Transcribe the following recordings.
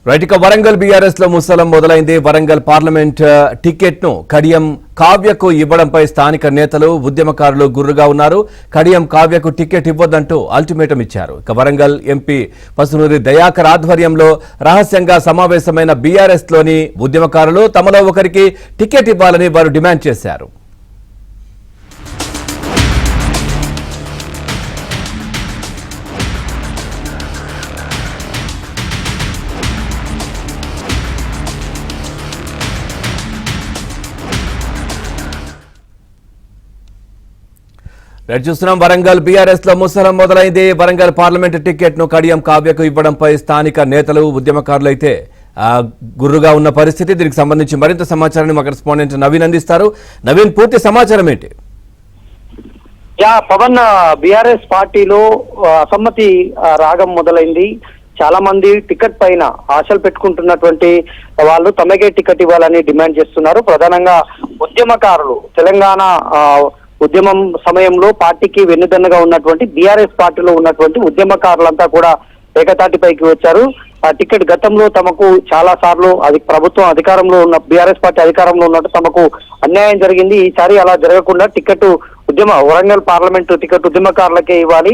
Right ఇక Warangal BRS లో ముసలం మొదలైంది. వరంగల్ పార్లమెంట్ టికెట్ ను కడియం కావ్యకు ఇవ్వడంపై స్థానిక నేతలు ఉద్యమకారులు గుర్రుగా ఉన్నారు. కడియం కావ్యకు టికెట్ ఇవ్వొద్దంటూ అల్టిమేటం ఇచ్చారు. ఇక వరంగల్ ఎంపీ పసునూరి దయాకర్ ఆధ్వర్యంలో రహస్యంగా సమావేశమైన బీఆర్ఎస్ లోని ఉద్యమకారులు తమలో ఒకరికి టికెట్ ఇవ్వాలని వారు డిమాండ్ చేశారు. చూస్తున్నాం వరంగల్ బీఆర్ఎస్ లో ముసలం మొదలైంది. వరంగల్ పార్లమెంట్ టికెట్ ను కడియం కావ్యకు ఇవ్వడంపై స్థానిక నేతలు ఉద్యమకారులు అయితే గుర్రుగా ఉన్న పరిస్థితి. దీనికి సంబంధించి మరింత సమాచారాన్ని మా కరెస్పాండెంట్ నవీన్ అందిస్తారు. నవీన్, పూర్తి సమాచారం ఏంటి? పవన్, బీఆర్ఎస్ పార్టీలో అసమ్మతి రాగం మొదలైంది. చాలా మంది టికెట్ పైన ఆశలు పెట్టుకుంటున్నటువంటి వాళ్ళు తమకే టికెట్ ఇవ్వాలని డిమాండ్ చేస్తున్నారు. ప్రధానంగా ఉద్యమకారులు తెలంగాణ ఉద్యమం సమయంలో పార్టీకి వెన్నుదన్నుగా ఉన్నటువంటి బీఆర్ఎస్ పార్టీలో ఉన్నటువంటి ఉద్యమకారులంతా కూడా ఏకతాటిపైకి వచ్చారు. ఆ టికెట్ గతంలో తమకు చాలా సార్లు ప్రభుత్వం అధికారంలో ఉన్న బీఆర్ఎస్ పార్టీ అధికారంలో ఉన్నట్టు తమకు అన్యాయం జరిగింది. ఈసారి అలా జరగకుండా టికెట్ వరంగల్ పార్లమెంటు టికెట్ ఉద్యమకారులకే ఇవ్వాలి.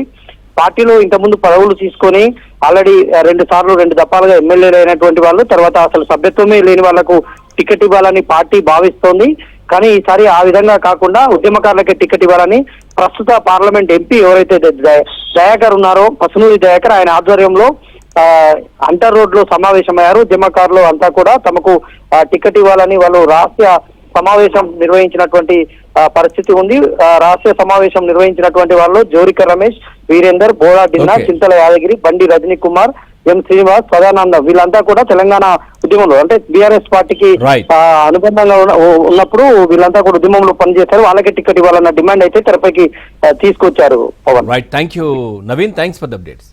పార్టీలో ఇంతకుముందు పదవులు తీసుకొని ఆల్రెడీ 2 దఫాలుగా ఎమ్మెల్యేలు అయినటువంటి వాళ్ళు, తర్వాత అసలు సభ్యత్వమే లేని వాళ్లకు టికెట్ ఇవ్వాలని పార్టీ భావిస్తోంది. కానీ ఈసారి ఆ విధంగా కాకుండా ఉద్యమకారులకే టికెట్ ఇవ్వాలని ప్రస్తుత పార్లమెంట్ ఎంపీ ఎవరైతే దయాకర్ ఉన్నారో, పసునూరి దయాకర్, ఆయన ఆధ్వర్యంలో అంటర్ రోడ్ లో సమావేశమయ్యారు. ఉద్యమకారులు అంతా కూడా తమకు టికెట్ ఇవ్వాలని వాళ్ళు రహస్య సమావేశం నిర్వహించినటువంటి పరిస్థితి ఉంది. రహస్య సమావేశం నిర్వహించినటువంటి వాళ్ళు జోరిక రమేష్, వీరేందర్, బోడా డిన్నా, చింతల యాదగిరి, బండి రజనీ కుమార్, ఎం శ్రీనివాస్, సదానంద, వీళ్ళంతా కూడా తెలంగాణ ఉద్యమంలో అంటే బీఆర్ఎస్ పార్టీకి అనుబంధంగా ఉన్నప్పుడు వీళ్ళంతా కూడా ఉద్యమంలో పనిచేశారు. వాళ్ళకే టికెట్ ఇవ్వాలన్న డిమాండ్ అయితే తెరపైకి తీసుకొచ్చారు. Pawan, right, thank you Naveen, thanks for the updates.